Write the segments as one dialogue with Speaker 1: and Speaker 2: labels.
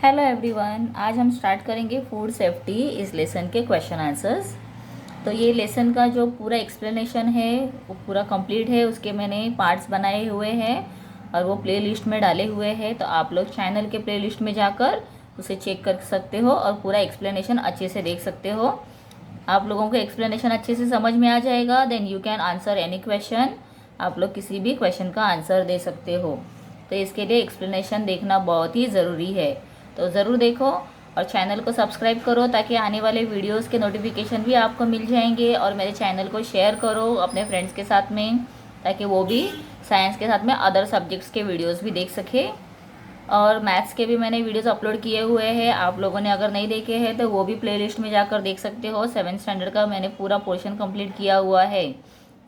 Speaker 1: Hello everyone, आज हम start करेंगे फूड सेफ्टी इस लेसन के क्वेश्चन आंसर्स। तो ये लेसन का जो पूरा एक्सप्लेनेशन है वो पूरा कंप्लीट है। उसके मैंने पार्ट्स बनाए हुए हैं और वो प्लेलिस्ट में डाले हुए हैं। तो आप लोग चैनल के प्लेलिस्ट में जाकर उसे चेक कर सकते हो और पूरा एक्सप्लेनेशन अच्छे से देख सकते हो। आप लोगों को एक्सप्लेनेशन अच्छे से समझ में आ जाएगा, then you can answer any question. आप लोग किसी भी क्वेश्चन का आंसर दे सकते हो। तो इसके लिए एक्सप्लेनेशन देखना बहुत ही ज़रूरी है, तो ज़रूर देखो और चैनल को सब्सक्राइब करो ताकि आने वाले वीडियोस के नोटिफिकेशन भी आपको मिल जाएंगे। और मेरे चैनल को शेयर करो अपने फ्रेंड्स के साथ में, ताकि वो भी साइंस के साथ में अदर सब्जेक्ट्स के वीडियोस भी देख सके। और मैथ्स के भी मैंने वीडियोस अपलोड किए हुए हैं, आप लोगों ने अगर नहीं देखे हैं तो वो भी प्लेलिस्ट में जाकर देख सकते हो। 7th स्टैंडर्ड का मैंने पूरा पोर्शन कंप्लीट किया हुआ है।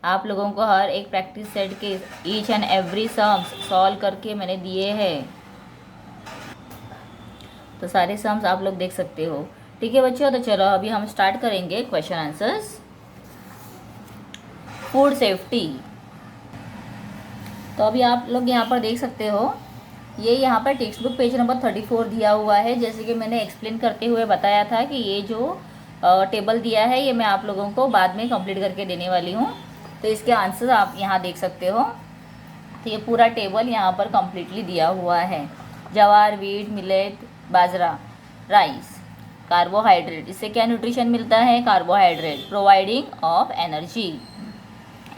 Speaker 1: आप लोगों को हर एक प्रैक्टिस सेट के each and every sums solve करके मैंने दिए हैं, तो सारे सम्स आप लोग देख सकते हो। ठीक है बच्चों, तो चलो अभी हम स्टार्ट करेंगे क्वेश्चन आंसर्स। फूड सेफ्टी, तो अभी आप लोग यहाँ पर देख सकते हो, ये यहाँ पर टेक्स्ट बुक पेज नंबर 34 दिया हुआ है। जैसे कि मैंने एक्सप्लेन करते हुए बताया था कि ये जो टेबल दिया है ये मैं आप लोगों को बाद में कंप्लीट करके देने वाली हूँ। तो इसके आंसर आप यहाँ देख सकते हो। तो ये पूरा टेबल यहाँ पर कम्प्लीटली दिया हुआ है। Jowar, wheat, millet, bajra, rice, carbohydrate. इससे क्या न्यूट्रिशन मिलता है? Carbohydrate, providing of energy.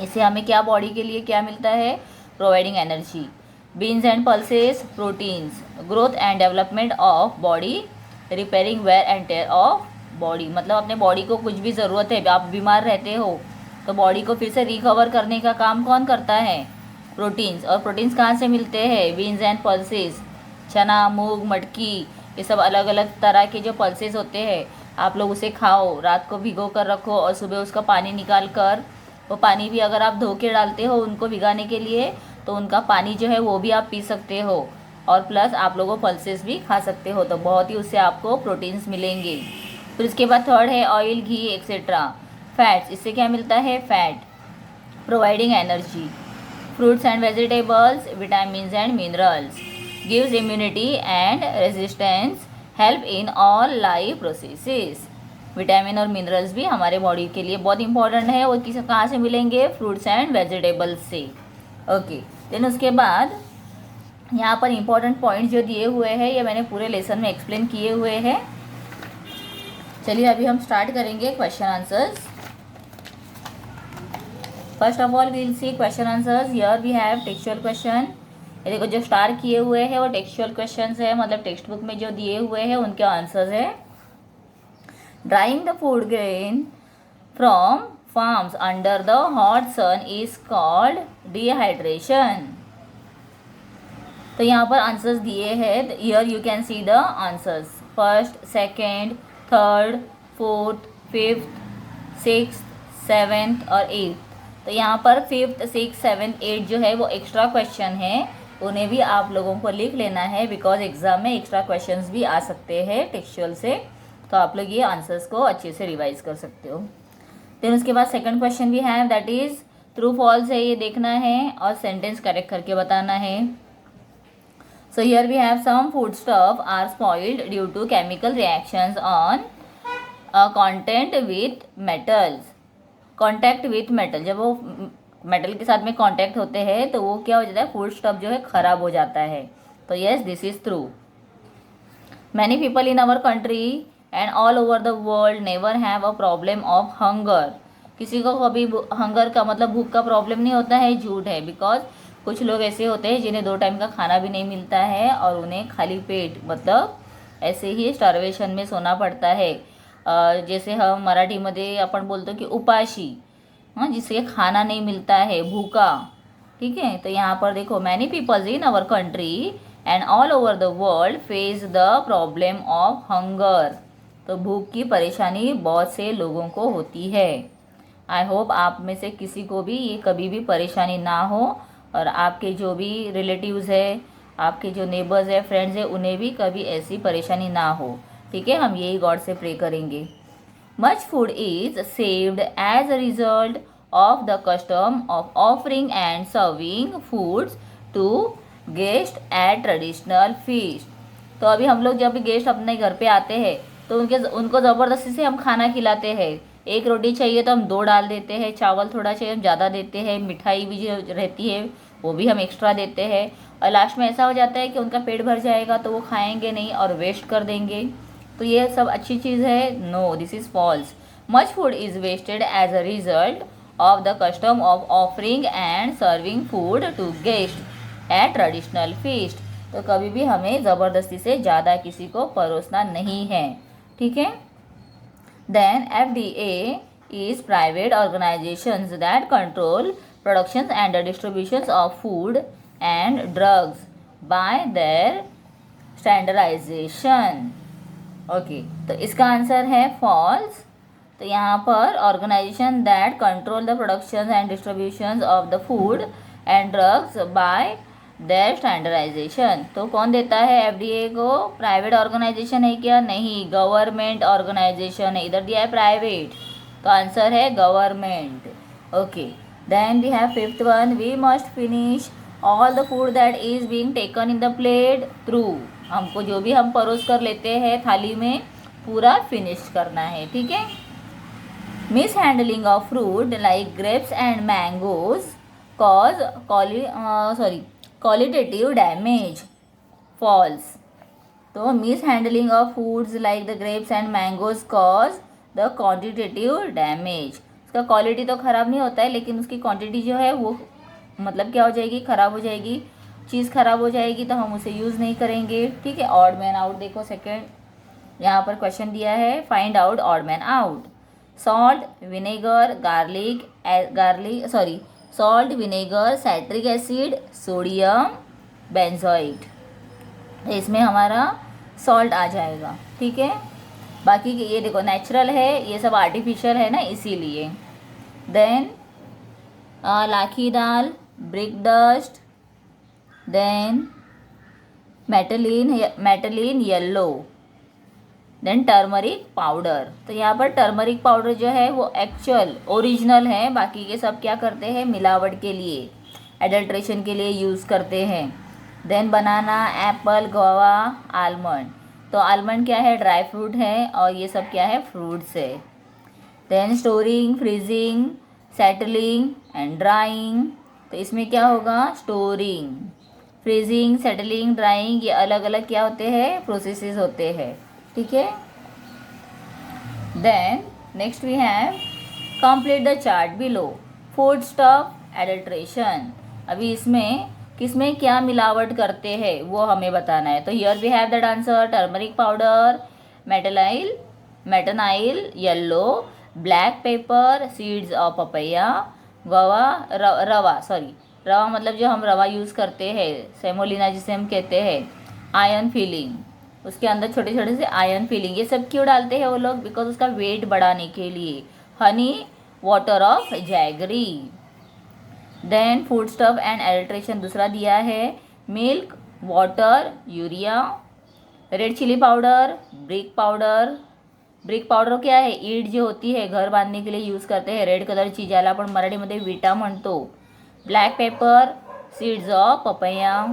Speaker 1: इससे हमें क्या बॉडी के लिए क्या मिलता है? Providing energy. Beans and pulses, proteins, growth and development of body, repairing wear and tear of body. मतलब अपने बॉडी को कुछ भी ज़रूरत है, आप बीमार रहते हो तो बॉडी को फिर से रिकवर करने का काम कौन करता है? प्रोटीन्स। और प्रोटीन्स कहाँ से मिलते हैं? बीन्स एंड पल्सेस, चना, मूंग, मटकी, ये सब अलग अलग तरह के जो पल्सेस होते हैं आप लोग उसे खाओ, रात को भिगो कर रखो और सुबह उसका पानी निकाल कर, वो पानी भी अगर आप धो के डालते हो उनको भिगाने के लिए, तो उनका पानी जो है वो भी आप पी सकते हो। और प्लस आप लोगों पल्सेस भी खा सकते हो, तो बहुत ही उससे आपको प्रोटीन्स मिलेंगे। फिर उसके बाद थर्ड है ऑयल, घी एक्सेट्रा। फैट्स, इससे क्या मिलता है? Fat, providing energy. Fruits and vegetables, vitamins and minerals, gives immunity and resistance, help in all life processes. Vitamin और मिनरल्स भी हमारे बॉडी के लिए बहुत इंपॉर्टेंट है। वो किस कहाँ से मिलेंगे? फ्रूट्स एंड वेजिटेबल्स से। ओके, देन उसके बाद यहाँ पर इंपॉर्टेंट पॉइंट जो दिए हुए हैं ये मैंने पूरे लेसन में एक्सप्लेन किए हुए हैं। चलिए अभी हम स्टार्ट करेंगे question answers. First of all we'll see question answers. Here we have textual question. ये देखो जो स्टार किए हुए हैं वो टेक्सचुअल क्वेश्चंस है, मतलब टेक्स्ट बुक में जो दिए हुए हैं उनके आंसर्स है। Drying the food grain from farms under the hot sun is called dehydration. तो यहाँ पर आंसर्स दिए हैं। Here you can see the answers. First, second, third, fourth, fifth, sixth, seventh और एट्थ। तो यहाँ पर फिफ्थ, सिक्स, सेवेंथ, एट जो है वो एक्स्ट्रा क्वेश्चन है, उन्हें भी आप लोगों को लिख लेना है, बिकॉज एग्जाम में एक्स्ट्रा क्वेश्चंस भी आ सकते हैं टेक्सचुअल से। तो आप लोग ये आंसर्स को अच्छे से रिवाइज कर सकते हो। देन उसके बाद सेकंड क्वेश्चन भी है, दैट इज ट्रू फॉल्स है, ये देखना है और सेंटेंस करेक्ट करके बताना है। So here we have some foodstuff are spoiled due to chemical reactions on contact with metals. Contact with metal, जब वो मेटल के साथ में कांटेक्ट होते हैं तो वो क्या हो जाता है? फूड स्टफ जो है खराब हो जाता है। तो yes, this is true. Many people in our country and all over the world never have a problem of hunger. किसी को कभी हंगर का मतलब भूख का प्रॉब्लम नहीं होता है, झूठ है। बिकॉज कुछ लोग ऐसे होते हैं जिन्हें 2 टाइम का खाना भी नहीं मिलता है और उन्हें खाली पेट मतलब ऐसे ही स्टार्वेशन में सोना पड़ता है। जैसे हम मराठीमध्ये आपण बोलतो की उपाशी, हाँ, जिससे खाना नहीं मिलता है, भूखा। ठीक है, तो यहाँ पर देखो, many peoples in our country and all over the world face the problem of hunger. तो भूख की परेशानी बहुत से लोगों को होती है। आई होप आप में से किसी को भी ये कभी भी परेशानी ना हो और आपके जो भी रिलेटिव्स है, आपके जो नेबर्स है, फ्रेंड्स है, उन्हें भी कभी ऐसी परेशानी ना हो। ठीक है, हम यही गॉड से प्रे करेंगे। Much food is saved as a result of the custom of offering and serving foods to guest at traditional feast. तो अभी हम लोग जब भी गेस्ट अपने घर पे आते हैं तो उनको ज़बरदस्ती से हम खाना खिलाते हैं। एक रोटी चाहिए तो हम दो डाल देते हैं, चावल थोड़ा चाहिए हम ज़्यादा देते हैं, मिठाई भी जो रहती है वो भी हम एक्स्ट्रा देते हैं, और लास्ट में ऐसा हो जाता है कि उनका पेट भर जाएगा तो वो खाएंगे नहीं और वेस्ट कर देंगे। तो ये सब अच्छी चीज़ है? No, this is false. Much food is wasted as a result of the custom of offering and serving food to guests at traditional feast। तो कभी भी हमें ज़बरदस्ती से ज़्यादा किसी को परोसना नहीं है, ठीक है। Then FDA is private organizations that control productions and the distributions of food and drugs by their standardization। Okay, तो इसका आंसर है फॉल्स। तो यहाँ पर organisation that control the production and distribution of the food and drugs by their standardisation. तो कौन देता है एफडीए को? प्राइवेट ऑर्गेनाइजेशन है क्या? नहीं, गवर्नमेंट ऑर्गेनाइजेशन है। इधर दिया है प्राइवेट, तो आंसर है government. Okay, then we have fifth one, we must finish all the food that is being taken in the plate through. हमको जो भी हम परोस कर लेते हैं थाली में पूरा फिनिश करना है, ठीक है। Mishandling of fruit like grapes and mangoes cause qualitative damage। False। तो mishandling of foods like the grapes and mangoes cause the quantitative damage। उसका क्वालिटी तो ख़राब नहीं होता है, लेकिन उसकी क्वांटिटी जो है वो मतलब क्या हो जाएगी? ख़राब हो जाएगी। चीज़ ख़राब हो जाएगी तो हम उसे यूज़ नहीं करेंगे, ठीक है। ऑड मैन आउट देखो सेकेंड, यहाँ पर क्वेश्चन दिया है, find out odd man out. Salt, vinegar, salt, vinegar, citric acid, sodium, benzoate. इसमें हमारा सॉल्ट आ जाएगा, ठीक है। बाकी ये देखो नेचुरल है, ये सब आर्टिफिशियल है ना, इसीलिए। Then lakhi dal, brick dust, then metanil yellow, then turmeric powder. तो यहाँ पर टर्मरिक पाउडर जो है वो एक्चुअल ओरिजिनल है, बाकी के सब क्या करते हैं? मिलावट के लिए, एडल्ट्रेशन के लिए यूज़ करते हैं। देन बनाना, एप्पल, गोवा, आलमंड। तो आलमंड क्या है? ड्राई फ्रूट है, और ये सब क्या है? फ्रूट्स है। Then storing, freezing, settling and drying. तो इसमें क्या होगा? स्टोरिंग, फ्रीजिंग, सेटलिंग, ड्राइंग, ये अलग अलग क्या होते हैं? प्रोसेसेस होते हैं, ठीक है। Then next we have complete the chart below. Food stuff adulteration. अभी इसमें किसमें क्या मिलावट करते हैं वो हमें बताना है। तो here we have that answer, turmeric powder, metanil yellow, black pepper, seeds of papaya, rava मतलब जो हम रवा यूज़ करते हैं, सेमोलिना जिसे हम कहते हैं, आयरन फिलिंग, उसके अंदर छोटे छोटे से आयरन फिलिंग। ये सब क्यों डालते हैं वो लोग? बिकॉज उसका वेट बढ़ाने के लिए। Honey, water of jaggery. Then food stuff and adulteration दूसरा दिया है, milk, water, urea, red chilli powder, brick powder. Brick powder क्या आहे? ईट जी होती है घर बांधने के लिए यूज़ करते हैं, रेड कलरची, ज्याला आपण मराठीमध्ये विटा म्हणतो। Black pepper, seeds of papaya,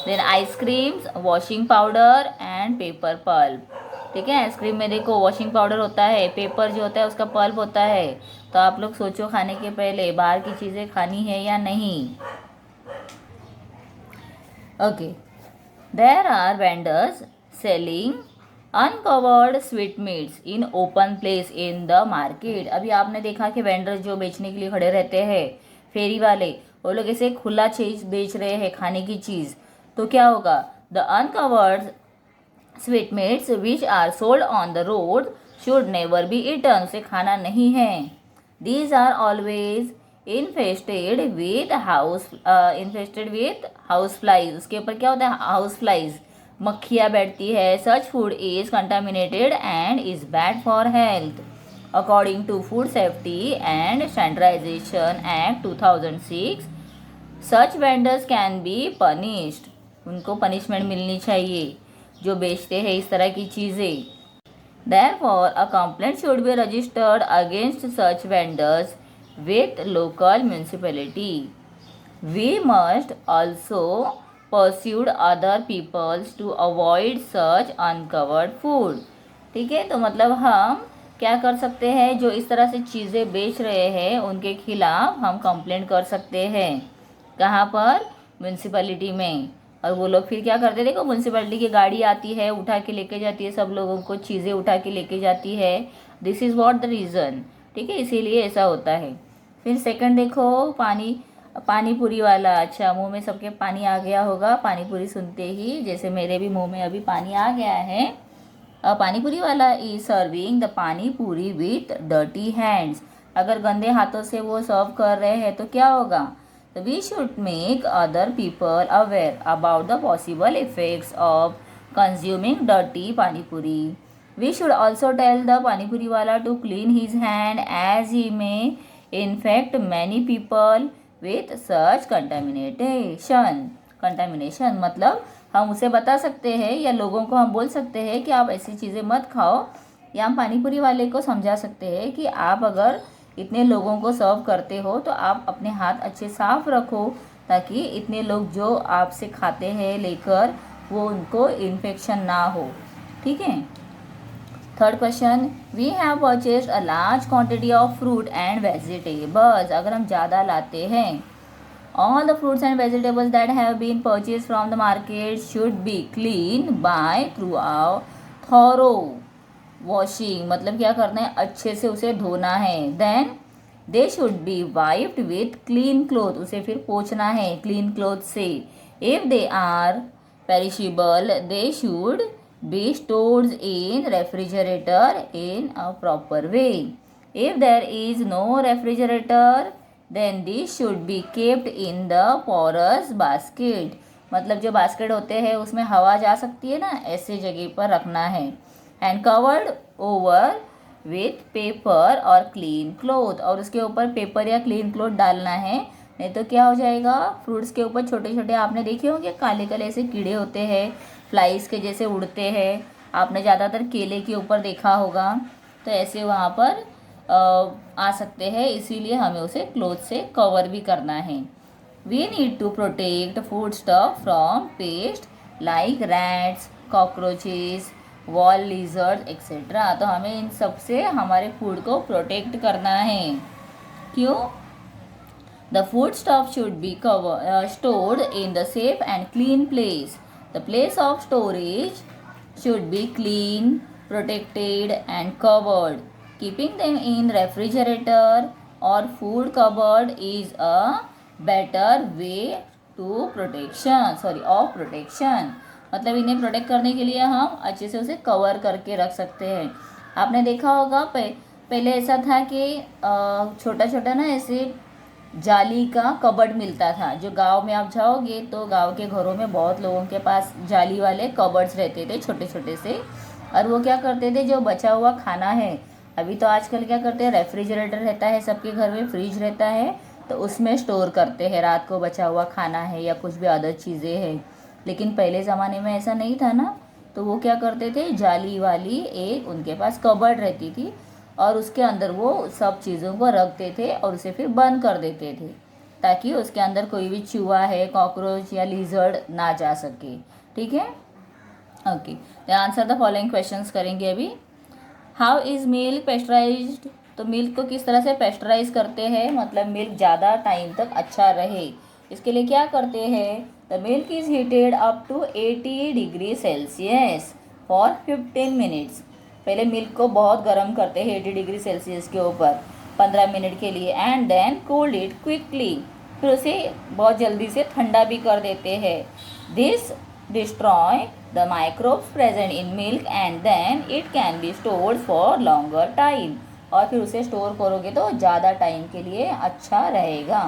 Speaker 1: then ice creams, washing powder and paper pulp. ठीक है, आइसक्रीम में देखो वॉशिंग पाउडर होता है, पेपर जो होता है उसका पल्प होता है। तो आप लोग सोचो खाने के पहले बाहर की चीज़ें खानी है या नहीं। Okay, there are vendors selling uncovered sweetmeats in open place in the market. अभी आपने देखा कि वेंडर्स जो बेचने के लिए खड़े रहते हैं, फेरी वाले, वो लोग ऐसे खुला चीज़ बेच रहे हैं, खाने की चीज़। तो क्या होगा? The uncovered sweetmeats which are sold on the road should never be eaten, उसे खाना नहीं है। These are always infested with house flies. उसके ऊपर क्या होता है? हाउस फ्लाइज, मक्खियाँ बैठती है। Such food is contaminated and is bad for health. According to food safety and standardisation act 2006, such vendors can be punished. उनको पनिशमेंट मिलनी चाहिए जो बेचते हैं इस तरह की चीज़ें। Therefore, a complaint should be registered against such vendors with local municipality. We must also persuade other peoples to avoid such uncovered food. ठीक है, तो मतलब हम क्या कर सकते हैं, जो इस तरह से चीज़ें बेच रहे हैं उनके खिलाफ हम कंप्लेंट कर सकते हैं। कहाँ पर? म्यूनसिपैलिटी में। और वो लोग फिर क्या करते, देखो म्यूनसिपैलिटी की गाड़ी आती है, उठा के लेके जाती है, सब लोगों को चीज़ें उठा के लेके जाती है। This is what the reason. ठीक है, इसीलिए ऐसा होता है। फिर सेकंड देखो, पानी पूरी वाला। अच्छा, मुंह में सबके पानी आ गया होगा पानी पूरी सुनते ही, जैसे मेरे भी मुंह में अभी पानी आ गया है। पानी पूरी वाला इज सर्विंग द पानी पूरी विथ डर्टी हैंड्स। अगर गंदे हाथों से वो सर्व कर रहे हैं तो क्या होगा? तो we should make other people aware about the possible effects of consuming dirty pani puri. We should also tell the pani puri वाला to clean his hand as he may infect many people with such contamination. मतलब हम उसे बता सकते हैं या लोगों को हम बोल सकते हैं कि आप ऐसी चीज़ें मत खाओ, या हम पानी पूरी वाले को समझा सकते हैं कि आप अगर इतने लोगों को सर्व करते हो तो आप अपने हाथ अच्छे साफ रखो, ताकि इतने लोग जो आपसे खाते हैं लेकर वो उनको इन्फेक्शन ना हो। ठीक है। Third question, we have purchased a large quantity of fruit and vegetables. अगर हम ज़्यादा लाते हैं, all the fruits and vegetables that have been purchased from the market should be cleaned by thorough washing। मतलब क्या करना है, अच्छे से उसे धोना है। then they should be wiped with clean cloth, उसे फिर पोंछना है clean cloth से। if they are perishable they should be stored in refrigerator in a proper way। if there is no refrigerator then this should be kept in the porous basket। मतलब जो basket होते हैं उसमें हवा जा सकती है ना, ऐसे जगह पर रखना है। And covered over with paper और क्लीन क्लोथ, और उसके ऊपर पेपर या क्लीन क्लोथ डालना है, नहीं तो क्या हो जाएगा, फ्रूट्स के ऊपर छोटे छोटे आपने देखे होंगे काले काले ऐसे कीड़े होते हैं, फ्लाइज के जैसे उड़ते हैं। आपने ज़्यादातर केले के ऊपर देखा होगा, तो ऐसे वहाँ पर आ सकते हैं, इसीलिए हमें उसे क्लोथ से कवर भी करना है। We need to protect food stuff from pest like rats, cockroaches, wall lizard etcetera. तो हमें इन सब से हमारे फूड को प्रोटेक्ट करना है। क्यों? The food stuff should be stored in the safe and clean place। The place of storage should be clean, protected and covered। Keeping them in refrigerator or food cupboard is a better way of protection। मतलब इन्हें protect करने के लिए हम अच्छे से उसे cover करके रख सकते हैं। आपने देखा होगा पहले ऐसा था कि छोटा छोटा ना ऐसे जाली का कबर्ड मिलता था। जो गांव में आप जाओगे तो गांव के घरों में बहुत लोगों के पास जाली वाले कबर्ड्स रहते थे छोटे छोटे से, और वो क्या करते थे, जो बचा हुआ खाना है, अभी तो आजकल क्या करते हैं, रेफ्रिजरेटर रहता है सबके घर में, फ्रिज रहता है, तो उसमें स्टोर करते हैं रात को बचा हुआ खाना है या कुछ भी अदर चीज़ें हैं। लेकिन पहले ज़माने में ऐसा नहीं था ना, तो वो क्या करते थे, जाली वाली एक उनके पास कबर्ड रहती थी और उसके अंदर वो सब चीज़ों को रखते थे और उसे फिर बंद कर देते थे, ताकि उसके अंदर कोई भी चूहा है, कॉकरोच या लिजर्ड ना जा सके। ठीक है, ओके। तो आंसर द फॉलोइंग क्वेश्चंस करेंगे अभी। How is milk pasteurised. तो मिल्क को किस तरह से पेस्चराइज करते हैं, मतलब मिल्क ज़्यादा टाइम तक अच्छा रहे, इसके लिए क्या करते हैं। The milk is heated up to 80 degree Celsius for 15 minutes. पहले मिल्क को बहुत गर्म करते हैं 80 डिग्री सेल्सियस के ऊपर 15 मिनट के लिए, and then cold it quickly. फिर उसे बहुत जल्दी से ठंडा भी कर देते हैं। This destroy the microbes present in milk and then it can be stored for longer time। और फिर उसे स्टोर करोगे तो ज़्यादा टाइम के लिए अच्छा रहेगा।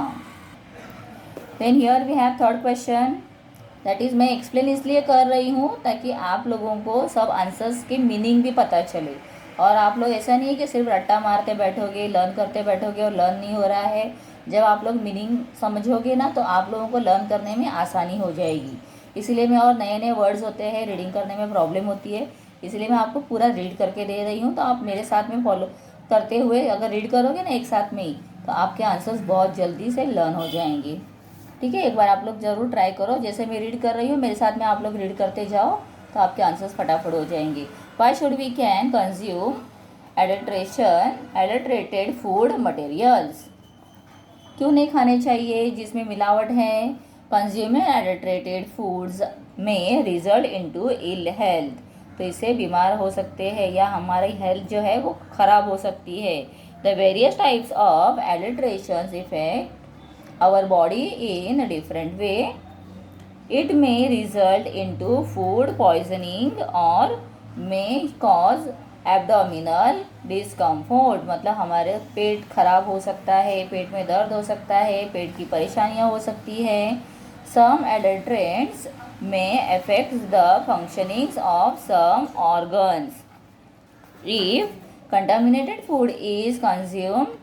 Speaker 1: then here we have third question, that is मैं एक्सप्लेन इसलिए कर रही हूँ ताकि आप लोगों को सब आंसर्स की मीनिंग भी पता चले, और आप लोग ऐसा नहीं है कि सिर्फ रट्टा मारते बैठोगे, लर्न करते बैठोगे और लर्न नहीं हो रहा है। जब आप लोग मीनिंग समझोगे ना तो आप लोगों को लर्न करने में आसानी हो जाएगी। इसीलिए मैं, और नए नए वर्ड्स होते हैं, रीडिंग करने में प्रॉब्लम होती है, इसलिए मैं आपको पूरा रीड करके दे रही हूँ। तो आप मेरे साथ में फॉलो करते हुए अगर रीड करोगे ना एक साथ में ही, तो आपके आंसर्स बहुत जल्दी से लर्न हो जाएंगे। ठीक है, एक बार आप लोग ज़रूर ट्राई करो, जैसे मैं रीड कर रही हूँ मेरे साथ में आप लोग रीड करते जाओ तो आपके आंसर्स फटाफट हो जाएंगे। Why should we can consume adulterated food materials? क्यों नहीं खाने चाहिए जिसमें मिलावट है? कंज्यूमिंग एडल्ट्रेटेड फूड्स में रिजल्ट इनटू इल हेल्थ, तो इससे बीमार हो सकते हैं या हमारी हेल्थ जो है वो ख़राब हो सकती है। The various types of adulterations effect our body in a different way. It may result into food poisoning or may cause abdominal discomfort, मतलब हमारे पेट खराब हो सकता है, पेट में दर्द हो सकता है, पेट की परेशानियां हो सकती है। Some adulterants may affect the functionings of some organs. If contaminated food is consumed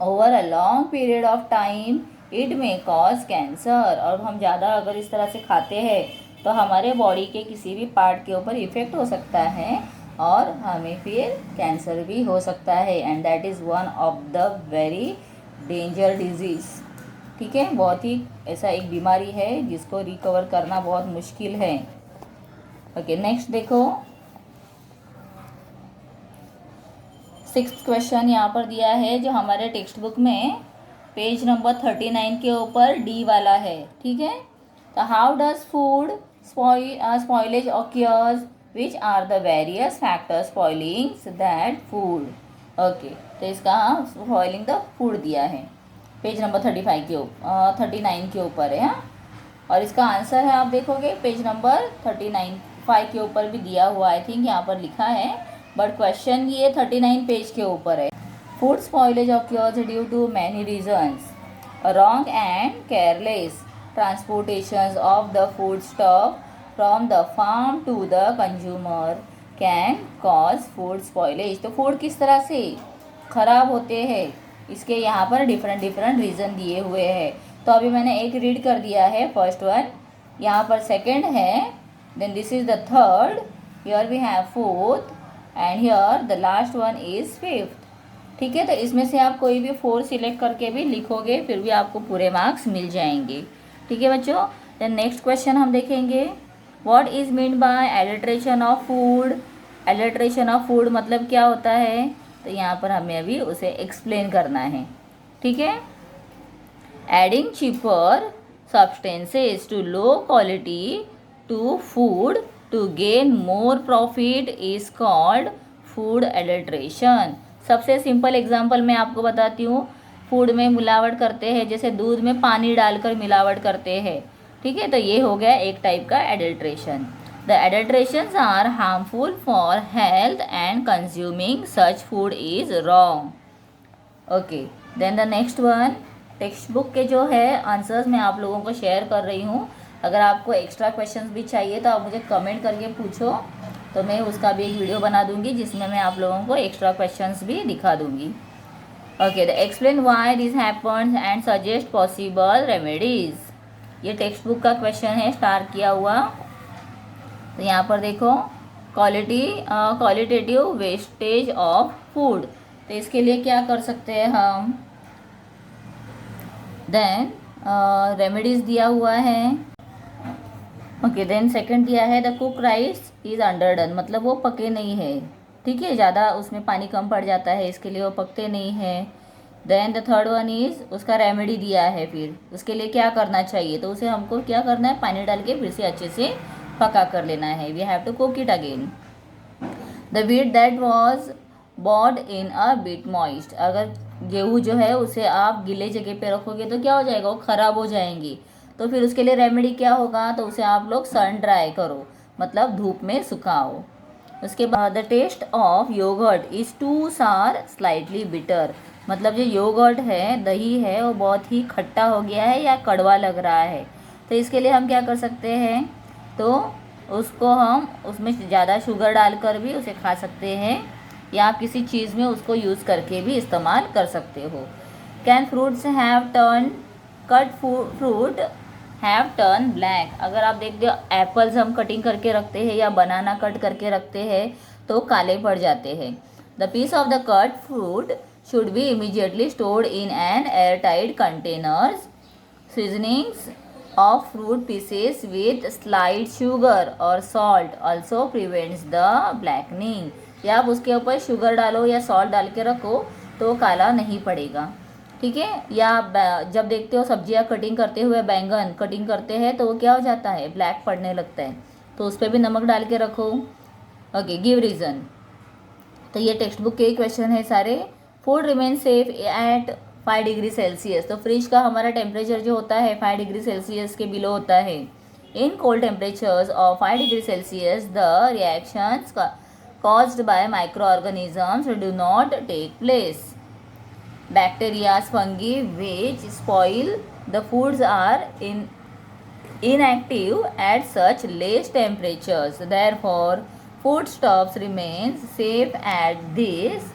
Speaker 1: over a long period of time, it may cause cancer, और हम ज़्यादा अगर इस तरह से खाते हैं तो हमारे बॉडी के किसी भी पार्ट के ऊपर इफ़ेक्ट हो सकता है और हमें फिर कैंसर भी हो सकता है, and that is one of the very danger disease. ठीक है, बहुत ही ऐसा एक बीमारी है जिसको रिकवर करना बहुत मुश्किल है। ओके, नेक्स्ट देखो, 6th क्वेश्चन यहाँ पर दिया है जो हमारे टेक्स्ट बुक में पेज नंबर 39 के ऊपर डी वाला है। ठीक है, तो how does food spoilage occurs, which are the various factors spoiling that food. Okay, तो इसका स्पॉइलिंग द फूड दिया है पेज नंबर 39 के ऊपर है। और इसका आंसर है, आप देखोगे पेज नंबर 5 के ऊपर भी दिया हुआ, आई थिंक यहाँ पर लिखा है, बट क्वेश्चन ये 39 पेज के ऊपर है। Food spoilage occurs due to many reasons, wrong and careless transportation of the food stock from the farm to the consumer can cause food spoilage. तो फूड किस तरह से ख़राब होते हैं, इसके यहाँ पर डिफरेंट रीज़न दिए हुए हैं। तो अभी मैंने एक रीड कर दिया है, फर्स्ट वन, यहाँ पर सेकंड है, then this is the third, here we have fourth, and here the last one is fifth. ठीक है, तो इसमें से आप कोई भी 4 सिलेक्ट करके भी लिखोगे फिर भी आपको पूरे मार्क्स मिल जाएंगे। ठीक है बच्चों, देन नेक्स्ट क्वेश्चन हम देखेंगे, what is mean by adulteration of food. Adulteration of food मतलब क्या होता है, तो यहाँ पर हमें अभी उसे एक्सप्लेन करना है। ठीक है, adding cheaper substances to low quality to food to gain more profit is called food adulteration. सबसे सिंपल एग्जांपल मैं आपको बताती हूँ, फूड में मिलावट करते हैं, जैसे दूध में पानी डालकर मिलावट करते हैं। ठीक है, तो ये हो गया एक टाइप का adulteration. The adulterations are harmful for health and consuming such food is wrong. Okay, then the next one, text book के जो है आंसर्स मैं आप लोगों को शेयर कर रही हूँ। अगर आपको एक्स्ट्रा क्वेश्चंस भी चाहिए तो आप मुझे कमेंट करके पूछो, तो मैं उसका भी एक वीडियो बना दूंगी जिसमें मैं आप लोगों को एक्स्ट्रा क्वेश्चंस भी दिखा दूंगी। Okay, the explain why this happens and suggest possible remedies, ये टेक्स्ट बुक का क्वेश्चन है, स्टार किया हुआ। तो यहाँ पर देखो, क्वालिटेटिव वेस्टेज ऑफ फूड, तो इसके लिए क्या कर सकते हैं हम, देन रेमेडीज दिया हुआ है। ओके, देन सेकंड दिया है, द कुक राइस इज अंडरडन, मतलब वो पके नहीं है। ठीक है, ज़्यादा उसमें पानी कम पड़ जाता है, इसके लिए वो पकते नहीं है। Then the third one is, उसका रेमेडी दिया है, फिर उसके लिए क्या करना चाहिए, तो उसे हमको क्या करना है, पानी डाल के फिर से अच्छे से पका कर लेना है, we have to cook it again. The wheat that was bored in a bit moist, अगर गेहूँ जो है उसे आप गीले जगह पे रखोगे तो क्या हो जाएगा, वो ख़राब हो जाएंगी। तो फिर उसके लिए रेमेडी क्या होगा, तो उसे आप लोग सन ड्राई करो, मतलब धूप में सुखाओ। उसके बाद the taste of yoghurt is too sour slightly bitter, मतलब जो योगर्ट है, दही है, वो बहुत ही खट्टा हो गया है या कड़वा लग रहा है। तो इसके लिए हम क्या कर सकते हैं, तो उसको हम उसमें ज़्यादा शुगर डालकर भी उसे खा सकते हैं, या आप किसी चीज़ में उसको यूज़ करके भी इस्तेमाल कर सकते हो। Can fruits have turn cut fruit have turn black, अगर आप देखते हो एप्पल्स हम कटिंग करके रखते हैं या बनाना कट करके रखते हैं तो काले पड़ जाते हैं। The piece of the cut fruit should be immediately stored in an airtight containers seasonings of fruit pieces with slight sugar or salt also prevents the blackening। या आप उसके ऊपर शुगर डालो या सॉल्ट डाल के रखो तो काला नहीं पड़ेगा, ठीक है। या जब देखते हो सब्जियां कटिंग करते हुए बैंगन कटिंग करते हैं तो वो क्या हो जाता है, ब्लैक पड़ने लगता है, तो उस पर भी नमक डाल के रखो। Okay, give reason. तो ये टेक्स्ट बुक के क्वेश्चन है सारे। Food remain safe at 5 degree Celsius. तो फ्रिज का हमारा टेम्परेचर जो होता है 5 डिग्री सेल्सियस के बिलो होता है। In cold temperatures of 5 degree Celsius the reactions caused by microorganisms do not take place. Bacteria, fungi which spoil the foods are inactive at such less temperatures. Therefore, foodstuffs remains safe at this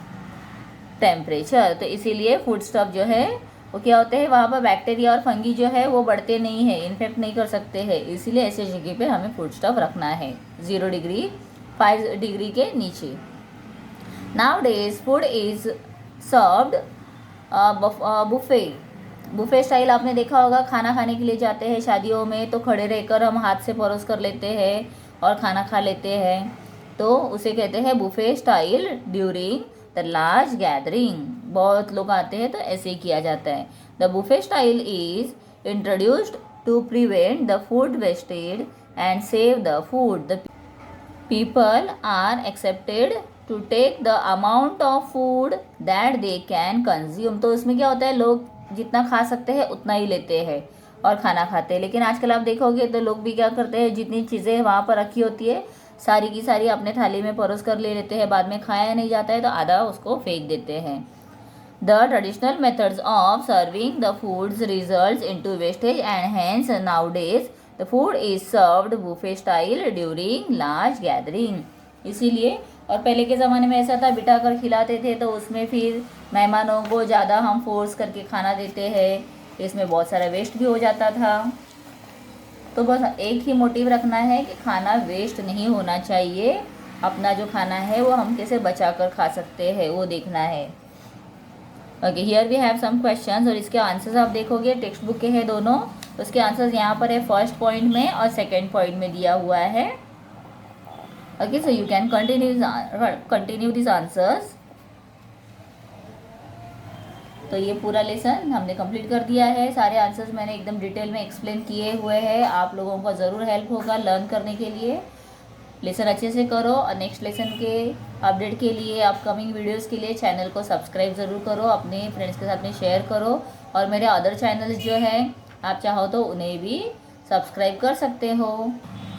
Speaker 1: temperature. तो इसीलिए food stuff जो है वो क्या होते हैं, वहाँ पर बैक्टीरिया और फंगी जो है वो बढ़ते नहीं है, इन्फेक्ट नहीं कर सकते हैं, इसीलिए ऐसे जगह पे हमें फूड स्टफ रखना है 0 डिग्री 5 डिग्री के नीचे। Now days food is served buffet style. आपने देखा होगा, खाना खाने के लिए जाते हैं शादियों में तो खड़े रहकर हम हाथ से परोस कर लेते हैं और खाना खा लेते हैं, तो उसे कहते हैं buffet style during the large gathering. बहुत लोग आते हैं तो ऐसे ही किया जाता है। The buffet style is introduced to prevent the food wastage and save the food. The people are accepted to take the amount of food that they can consume. तो इसमें क्या होता है, लोग जितना खा सकते हैं उतना ही लेते हैं और खाना खाते हैं। लेकिन आजकल आप देखोगे तो लोग भी क्या करते हैं, जितनी चीज़ें वहाँ पर रखी होती है सारी की सारी अपने थाली में परोस कर ले लेते हैं, बाद में खाया नहीं जाता है तो आधा उसको फेंक देते हैं। The traditional methods of serving the foods results into wastage and hence nowadays the food is served buffet style during large gathering. इसीलिए, और पहले के ज़माने में ऐसा था, बिठा कर खिलाते थे तो उसमें फिर मेहमानों को ज़्यादा हम फोर्स करके खाना देते हैं, इसमें बहुत सारा वेस्ट भी हो जाता था। तो बस एक ही मोटिव रखना है कि खाना वेस्ट नहीं होना चाहिए, अपना जो खाना है वो हम कैसे बचा कर खा सकते हैं वो देखना है। Okay, here we have some questions और इसके आंसर्स आप देखोगे टेक्स्ट बुक के हैं दोनों, उसके आंसर्स यहाँ पर है फर्स्ट पॉइंट में और सेकेंड पॉइंट में दिया हुआ है। Okay, so you can continue this answers. तो ये पूरा लेसन हमने कंप्लीट कर दिया है, सारे आंसर्स मैंने एकदम डिटेल में एक्सप्लेन किए हुए हैं, आप लोगों को ज़रूर हेल्प होगा लर्न करने के लिए। लेसन अच्छे से करो और नेक्स्ट लेसन के अपडेट के लिए, अपकमिंग वीडियोस के लिए चैनल को सब्सक्राइब ज़रूर करो, अपने फ्रेंड्स के साथ में शेयर करो, और मेरे अदर चैनल्स जो हैं आप चाहो तो उन्हें भी सब्सक्राइब कर सकते हो।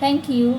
Speaker 1: Thank you.